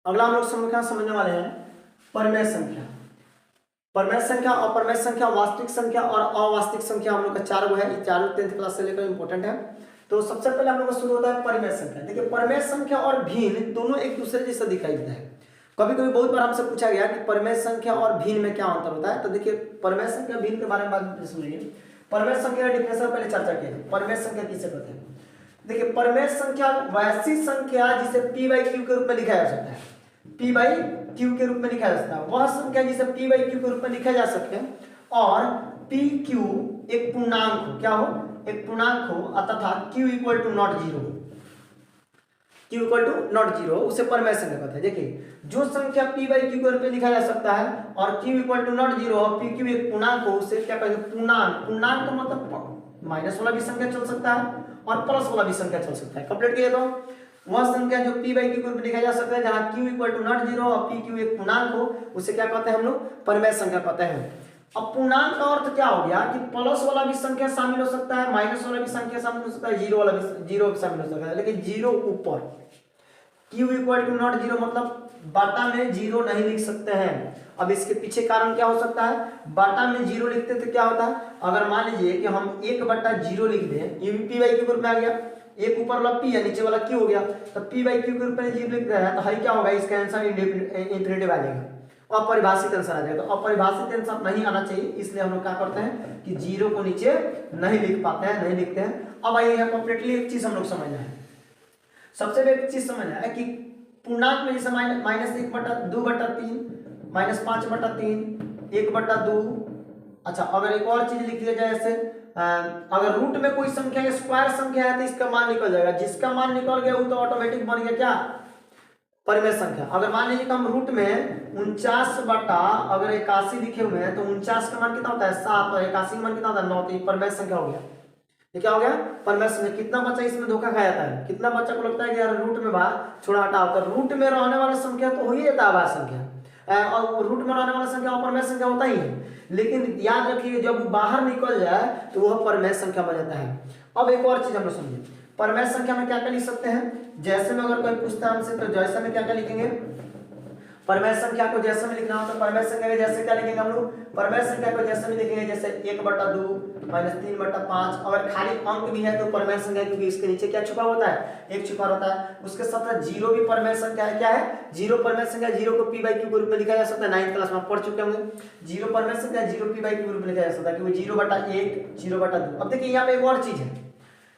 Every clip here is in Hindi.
अगला हम लोग संख्या समझने वाले हैं परमेय संख्या। परमेय संख्या, अपरमेय संख्या, वास्तविक संख्या और अवास्तविक संख्या हम लोग का 4 गो है। ये चारों 10th क्लास से लेकर इंपॉर्टेंट है। तो सबसे पहले हम लोग का शुरू होता है परमेय संख्या। देखिए परमेय संख्या और भिन्न दोनों एक दूसरे जैसा दिखाई देता है। कभी कभी बहुत बार हमसे पूछा गया कि परमेय संख्या और भिन्न में क्या अंतर होता है। तो देखिए परमेय संख्या भिन्न के बारे में बाद में समझेंगे। परमेय संख्या का डिफिनेशन पहले चर्चा किया जाए। परमेय संख्या किसे कहते हैं? देखिए परमेय संख्या वैसी संख्या जिसे p बाई क्यू के रूप में लिखा जा सकता है। p बाई क्यू के रूप में लिखा जा सकता है वह संख्या जिसे p बाई क्यू के रूप में लिखा जा सके और p q एक पूर्णांक हो। क्या हो? एक पूर्णांक हो तथा q equal to not zero. q equal to not zero उसे परमेय संख्या कहते हैं। देखिए जो संख्या p बाई क्यू के रूप में लिखा जा सकता है और q equal to not zero और p q एक पूर्णांक हो उसे क्या कहते हैं? पूर्णांक। पूर्णांक का मतलब माइनस वाला भी संख्या चल सकता है और प्लस वाला भी संख्या चल सकता है। कंप्लीट किया तो वह संख्या जो p बाई क्यू के रूप में लिखा जा सकता है जहां q equal to not zero और p q एक पूर्णांक हो उसे क्या कहते हैं हम लोग? परमेय संख्या कहते हैं। अब पूर्णांक का अर्थ क्या हो गया कि प्लस वाला भी संख्या शामिल हो सकता है, माइनस वाला भी संख्या शामिल हो सकता है, जीरो वाला भी जीरो शामिल हो सकता है, लेकिन जीरो ऊपर। q equal to not zero मतलब बाटा में जीरो नहीं लिख सकते हैं। अब इसके पीछे कारण क्या हो सकता है? बाटा में जीरो लिखते तो क्या होता है? अगर मान लीजिए कि हम 1/0 लिख दें, ये भी p बाई क्यू के रूप में आ गया, एक ऊपर वाला p है नीचे वाला q हो गया, तो p बाई क्यू के रूप में जीरो लिख रहे हैं तो हरी क्या होगा? इसका आंसर इंफिनिटिव आ जाएगा, अपरिभाषित आंसर आ जाएगा। तो अपरिभाषित आंसर नहीं आना चाहिए, इसलिए हम लोग क्या करते हैं कि जीरो को नीचे नहीं लिख पाते हैं, नहीं लिखते हैं। अब आइए यहाँ कंप्लीटली एक चीज हम लोग समझना है। सबसे पहले एक चीज समझना है कि पूर्णांक में जैसे -1/2/3, -5/3, 1/2। अच्छा अगर एक और चीज लिख दिया जाए जैसे अगर रूट में कोई संख्या स्क्वायर संख्या है तो इसका मान निकल जाएगा। जिसका मान निकल गया वो तो ऑटोमेटिक बन गया क्या? परमेय संख्या। अगर मान लीजिए कि हम रूट में 49/81 लिखे हुए हैं तो 49 का मान कितना होता है? 7 और 81 का मान कितना होता है? 9। तो ये परमेय संख्या हो गया। ये क्या हो गया? परमेय संख्या। कितना बच्चा इसमें धोखा खाया जाता है? कितना बच्चा को लगता है कि यार रूट में बाहर छोड़ा हटा होता है। रूट में रहने वाला संख्या तो हो ही जाता है बाह्य संख्या, और रूट में रहने वाला संख्या अपरमेय संख्या होता ही है। लेकिन याद रखिए जब बाहर निकल जाए तो वह परमेय संख्या बन जाता है। अब एक और चीज हम लोग समझिए, परमेय संख्या में क्या क्या लिख सकते हैं? जैसे में अगर कोई पूछता है हमसे तो जैसे में क्या क्या लिखेंगे? परमेय संख्या को जैसे में लिखना हो तो परमेय संख्या के जैसे क्या लिखेंगे हम लोग? परमेय संख्या को जैसे में लिखेंगे जैसे 1/2 -3/5। अगर खाली अंक भी है तो परमेय संख्या, क्योंकि इसके नीचे क्या छुपा होता है? एक छुपा होता है। उसके साथ जीरो भी परमेय संख्या है। क्या है? जीरो परमेय संख्या। जीरो को p बाई क्यू के रूप में लिखा जा सकता है। 9th क्लास में आप पढ़ चुके होंगे। जीरो परमेय संख्या, जीरो p बाई क्यू के रूप में लिखा जा सकता है क्योंकि 0/1, 0/2। अब देखिए यहाँ पे एक और चीज है,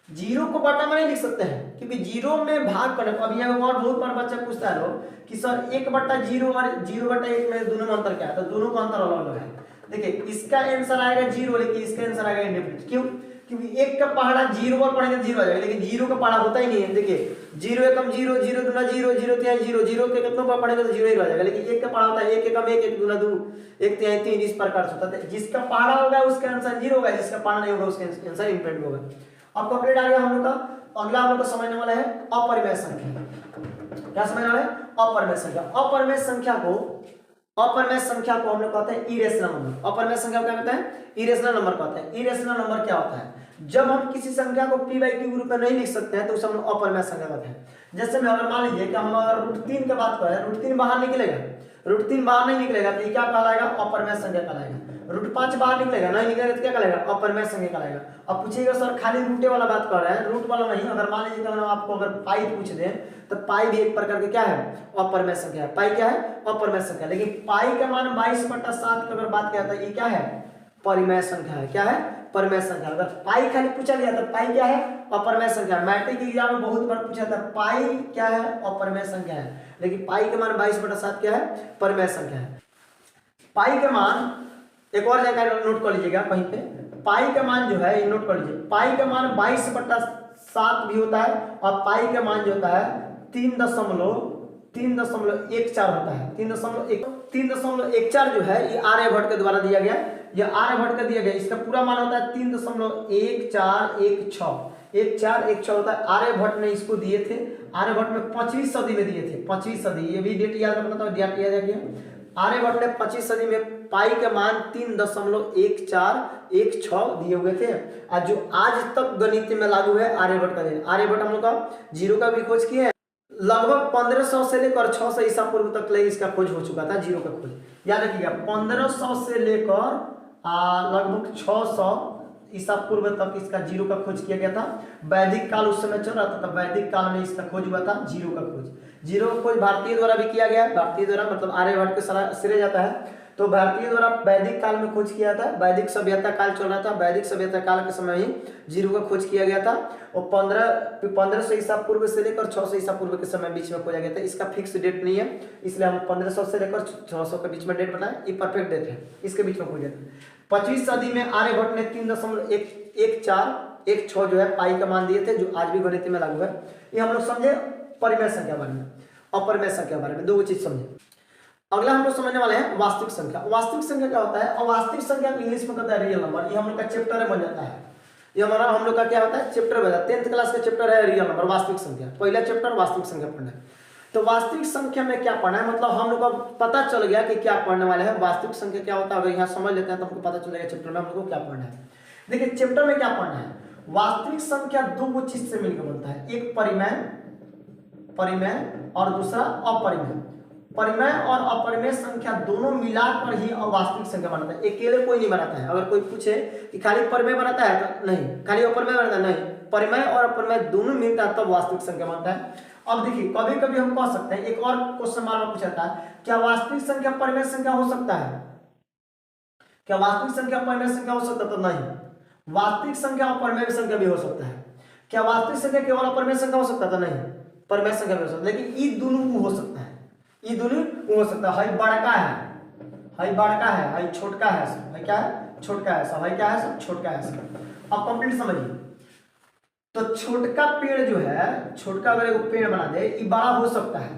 जीरो को बटा में नहीं लिख सकते हैं क्योंकि जीरो में भाग करने। अब यहाँ और बहुत बार बच्चा पूछता है लोग कि सर 1/0 और 0/1 में दोनों में अंतर क्या है? तो दोनों का अंतर अलग अलग है। देखिए इसका आंसर आएगा 0 लेकिन इसका आंसर आएगा इंडेफिनिट। क्यों? क्योंकि एक का पहाड़ा 0 पर पढ़ेंगे 0 आ जाएगा, लेकिन 0 का पहाड़ा होता ही नहीं है। देखिए 0 एकम 0, 0 दूना 0, 0 तिहाई 0, 0 के कितनों पर पढ़ेंगे तो 0 ही रह जाएगा। लेकिन एक का पहाड़ा होता है 1 एकम 1, 1 दूना 2, 1 तिहाई 3, इस प्रकार से होता है। जिसका पहाड़ा होगा उसका आंसर 0 होगा, जिसका पहाड़ा नहीं होगा उसका आंसर इंफिनिट होगा। अब कंप्लीट आ गया हम लोग का। अगला हम लोग को समझने वाला है अपरिमेय संख्या। क्या समझने वाला है? अपरिमेय संख्या। अपरिमेय संख्या को हम लोग कहते हैं इरेशनल नंबर। अपरिमेय संख्या को क्या कहते हैं? इरेशनल नंबर कहते हैं। इरेशनल नंबर क्या होता है? जब हम किसी संख्या को p बाई क्यू के रूप में नहीं लिख सकते हैं तो उसे हम लोग अपरिमेय संख्या कहते हैं। जैसे में अगर मान लीजिए कि हम अगर √3 की बात करें, √3 बाहर निकलेगा, √3 बाहर नहीं निकलेगा तो ये क्या कहलाएगा? अपरिमेय संख्या कहलाएगा। √5 बाहर निकलेगा, नहीं निकलेगा तो क्या कहलाएगा? अपरिमेय संख्या कहलाएगा। अब पूछिएगा सर खाली रूटे वाला बात कर रहे हैं, रूट वाला नहीं। अगर मान लीजिए कि आपको अगर पाई पूछ दें तो पाई भी एक प्रकार के क्या है? अपरिमेय संख्या है। पाई क्या है? अपरिमेय संख्या। लेकिन पाई का मान 22/7 की अगर बात किया तो ये क्या है? परिमेय संख्या है। क्या है? परिमेय संख्या। अगर पाई खाली पूछा गया तो पाई क्या है? अपरिमेय संख्या। मैट्रिक एग्जाम में बहुत बार पूछा था पाई क्या है? अपरिमेय संख्या है। लेकिन पाई का मान 22/7 क्या है? परिमेय संख्या है। पाई का मान एक और जगह नोट कर लीजिएगा कहीं पे, पाई का मान जो है ये नोट कर लीजिए, पाई का मान 22/7 भी होता है और पाई का मान जो होता है 3.14 होता है। 3.14 जो है ये आर्यभट्ट के द्वारा दिया गया। ये आर्यभट्ट का दिया गया, इसका पूरा मान होता है 3.1416 होता है। आर्यभट्ट ने इसको दिए थे, आर्यभट्ट में 5वीं सदी में दिए थे। 5वीं सदी, ये भी डेट याद रखना था, डेट याद रखिए। आर्यभट्ट ने 25वीं सदी में पाई के मान 3.1416 दिए हुए थे। और जो आज तक गणित में लागू है आर्यभट्ट का दिन। आर्यभट्ट हम लोग का जीरो का भी खोज किए हैं लगभग 1500 से लेकर 600 ईसा पूर्व तक ले इसका खोज हो चुका था, जीरो का खोज। याद रखिएगा 1500 से लेकर लगभग 600 ईसा पूर्व तक इसका जीरो का खोज किया गया था। वैदिक काल उस समय चल रहा था, तब वैदिक काल में इसका खोज हुआ था, जीरो का खोज। जीरो का खोज भारतीय द्वारा भी किया गया। भारतीय द्वारा मतलब आर्यभट्ट के सिरे जाता है, तो भारतीय द्वारा वैदिक काल में खोज किया था। वैदिक सभ्यता काल चल रहा था, वैदिक सभ्यता काल के समय ही जीरो का खोज किया गया था। और 1500 ईसा पूर्व से लेकर 600 ईसा पूर्व के समय बीच में खोजा गया था। इसका फिक्स डेट नहीं है, इसलिए हम 1500 से लेकर 600 के बीच में डेट बताएं, ये परफेक्ट डेट है, इसके बीच में खोजा था। 25वीं सदी में आर्यभट्ट ने 3.146 जो है पाई का मान दिए थे, जो आज भी गणित में लागू है। ये हम लोग समझे परिमेय संख्या बारे में, अपरिमेय संख्या बारे में, दो चीज समझे। अगला हम लोग समझने वाले हैं वास्तविक संख्या। वास्तविक संख्या क्या होता है? और वास्तविक संख्या इंग्लिश में कहता है रियल नंबर। ये हम लोग का चैप्टर बन जाता है, ये हमारा हम लोग का क्या होता है चैप्टर बन जाता है। 10th क्लास का चैप्टर है रियल नंबर, वास्तविक संख्या। पहला चैप्टर वास्तविक संख्या पढ़ना है। तो वास्तविक संख्या में क्या पढ़ना है, मतलब हम लोग को पता चल गया कि क्या पढ़ने वाले हैं। वास्तविक संख्या क्या होता है अगर यहाँ समझ लेते हैं तो हमको पता चल जाएगा चैप्टर में हम लोग को क्या पढ़ना है। देखिए चैप्टर में क्या पढ़ना है, वास्तविक संख्या दो चीज से मिलकर बनता है, एक परिमेय और दूसरा अपरिमेय। परिमेय और अपरिमेय संख्या दोनों मिलाकर ही वास्तविक संख्या बनाता है, अकेले कोई नहीं बनाता है। अगर कोई पूछे कि खाली परिमेय बनाता है तो नहीं, खाली अपरिमेय बनाता है नहीं, परिमेय और अपरिमेय दोनों मिलता है तब वास्तविक संख्या बनता है। अब देखिए कभी कभी हम कह सकते हैं, एक और क्वेश्चन बार पूछा था, क्या वास्तविक संख्या परिमेय संख्या हो सकता है? क्या वास्तविक संख्या परिमेय संख्या हो सकता है? तो नहीं, वास्तविक संख्या और परिमेय संख्या भी हो सकता है। क्या वास्तविक संख्या केवल अपरिमेय संख्या हो सकता है? तो नहीं, परिमेय संख्या भी हो सकता है, लेकिन ये दोनों हो सकता है, ये दोनों हो सकता है। हाई बड़का है, हाई बड़का है, हाई छोटका है, सब हाई क्या है छोटका है, सब हाई क्या है सब छोटका है सब। अब कंप्लीट समझिए, तो छोटका पेड़ जो है, छोटका अगर एक पेड़ बना दे, ये बड़ा हो सकता है।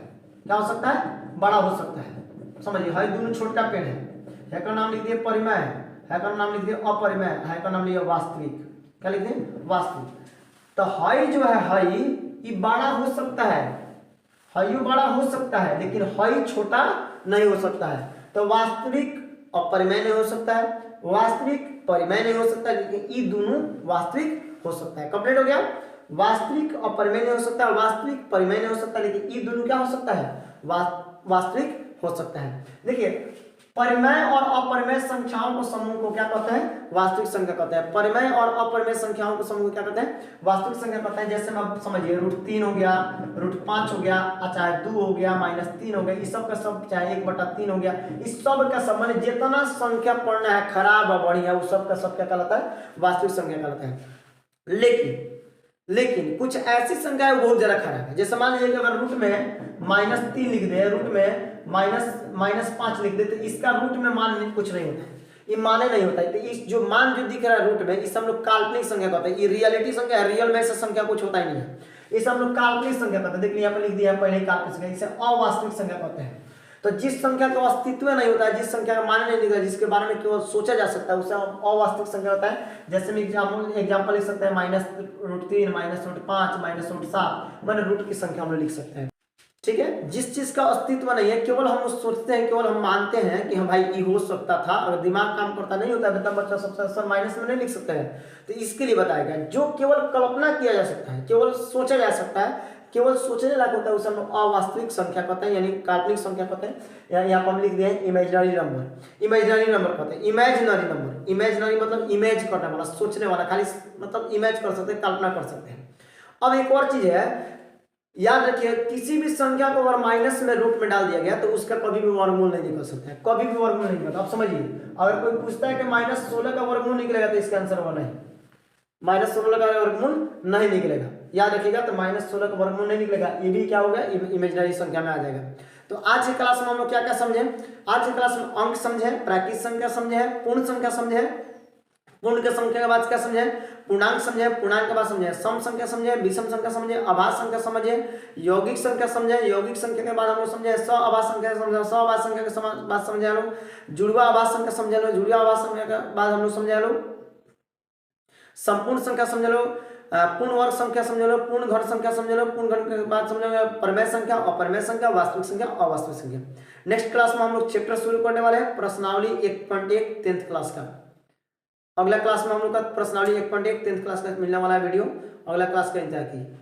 क्या हो सकता है? बड़ा हो सकता है। समझिए हाई दोनों छोटका पेड़ है का नाम लिख दिए परिमेय, है का नाम लिख दिए अपरिमेय, है का नाम लिया वास्तविक। क्या लिख दिए? वास्तविक। तो हाई जो है हाई ये बड़ा हो सकता है, हाई बड़ा हो सकता है, लेकिन हाई छोटा नहीं हो सकता है। तो वास्तविक अपरिमेय नहीं हो सकता है, वास्तविक परिमेय नहीं हो सकता, लेकिन ये दोनों वास्तविक हो सकता है। कंप्लीट हो गया। वास्तविक अपरिमेय नहीं हो सकता, वास्तविक परिमेय नहीं हो सकता, लेकिन ये दोनों क्या हो सकता है? वास्तविक हो सकता है। देखिए परिमेय और अपरिमेय संख्याओं को समूह को क्या कहते हैं? वास्तविक संख्या कहते हैं। परिमेय और अपरिमेय संख्याओं को समूह को क्या कहते हैं? वास्तविक संख्या कहते हैं। जैसे आप समझिए √3 हो गया, √5 हो गया, चाहे 2 हो गया, -3 हो गया, इस सब का सब चाहे 1/3 हो गया, इस सब का सब माने जितना संख्या पढ़ना है खराब और बढ़िया वो सब का सब क्या कहलाता है? वास्तविक संख्या कहलाता है। लेकिन कुछ ऐसी संख्याएं बहुत ज्यादा खराब है। जैसे मान लीजिए कि अगर रूट में -3 लिख दे, रूट में -5 लिख दे, तो इसका रूट में मान कुछ नहीं होता है, ये माने नहीं होता है। तो इस जो मान जो दिख रहा है रूट में, इस हम लोग काल्पनिक संख्या कहते हैं। ये रियलिटी संख्या है, रियल में ऐसा संख्या कुछ होता ही नहीं है, इसे हम लोग काल्पनिक संख्या कहते हैं। देखिए यहाँ पे लिख दिया है पहले ही काल्पनिक संख्या, इसे अवास्तविक संख्या कहते हैं। तो जिस संख्या का अस्तित्व नहीं होता है, जिस संख्या का मान नहीं निकला, जिसके बारे में केवल सोचा जा सकता है, उसे अवास्तविक संख्या होता है। जैसे मैं एग्जाम्पल लिख सकते हैं -√3, -√5, -√7, मैंने रूट की संख्या हम लोग लिख सकते हैं। ठीक है, जिस चीज का अस्तित्व नहीं है, केवल हम सोचते हैं, केवल हम मानते हैं कि हम भाई ये हो सकता था, अगर दिमाग काम करता नहीं होता है तब बच्चा सबसे सर माइनस में नहीं लिख सकते हैं। तो इसके लिए बताया गया जो केवल कल्पना किया जा सकता है, केवल सोचा जा सकता है, केवल सोचने लायक होता है, उसे हम अवास्तविक संख्या कहते हैं, यानी काल्पनिक संख्या कहते हैं। यहाँ पर हम लिख दिए इमेजिनरी नंबर, इमेजिनरी नंबर कहते हैं। इमेजिनरी नंबर, इमेजिनरी मतलब इमेज करने वाला, सोचने वाला, खाली मतलब इमेज कर सकते हैं, कल्पना कर सकते हैं। अब एक और चीज है, याद रखिए किसी भी संख्या को अगर माइनस में रूट में डाल दिया गया तो उसका कभी भी वर्गमूल नहीं निकल सकता है, कभी भी वर्गमूल नहीं निकलता। आप समझिए, अगर कोई पूछता है कि -16 का वर्गमूल निकलेगा, तो इसका आंसर वो नहीं, -16 का वर्गमूल नहीं निकलेगा। याद रखिएगा, तो -16 का वर्गमूल नहीं निकलेगा, ये भी क्या होगा? इमेजिनरी संख्या में आ जाएगा। तो आज की क्लास में हम लोग क्या क्या समझे? आज की क्लास में अंक समझे, प्राकृतिक संख्या समझे, पूर्ण संख्या समझे, पूर्ण के संख्या के बाद क्या समझे? पूर्णांक समझे, पूर्णांक के बाद समझे सम संख्या समझे, विषम संख्या समझे, आभास संख्या समझे, यौगिक संख्या समझे, यौगिक संख्या के बाद हम लोग समझे सआभास संख्या समझे, सआभास संख्या के बाद समझे हम लोग जुड़वा आभास संख्या समझे लो, जुड़वा आभास संख्या के बाद हम लोग समझे लो संपूर्ण संख्या समझ लो, पूर्ण वर्ग संख्या समझ लो, पूर्ण घन संख्या समझ लो, पूर्ण घन के बाद समझ लो परिमेय संख्या, अपरिमेय संख्या, वास्तविक संख्या, अवास्तविक संख्या। नेक्स्ट क्लास में हम लोग चैप्टर शुरू करने वाले हैं प्रश्नावली 1.1 10th क्लास का। अगला क्लास में हम लोग का प्रश्नावली 1.1 10th क्लास का मिलने वाला है वीडियो, अगला क्लास का इंतजार कीजिए।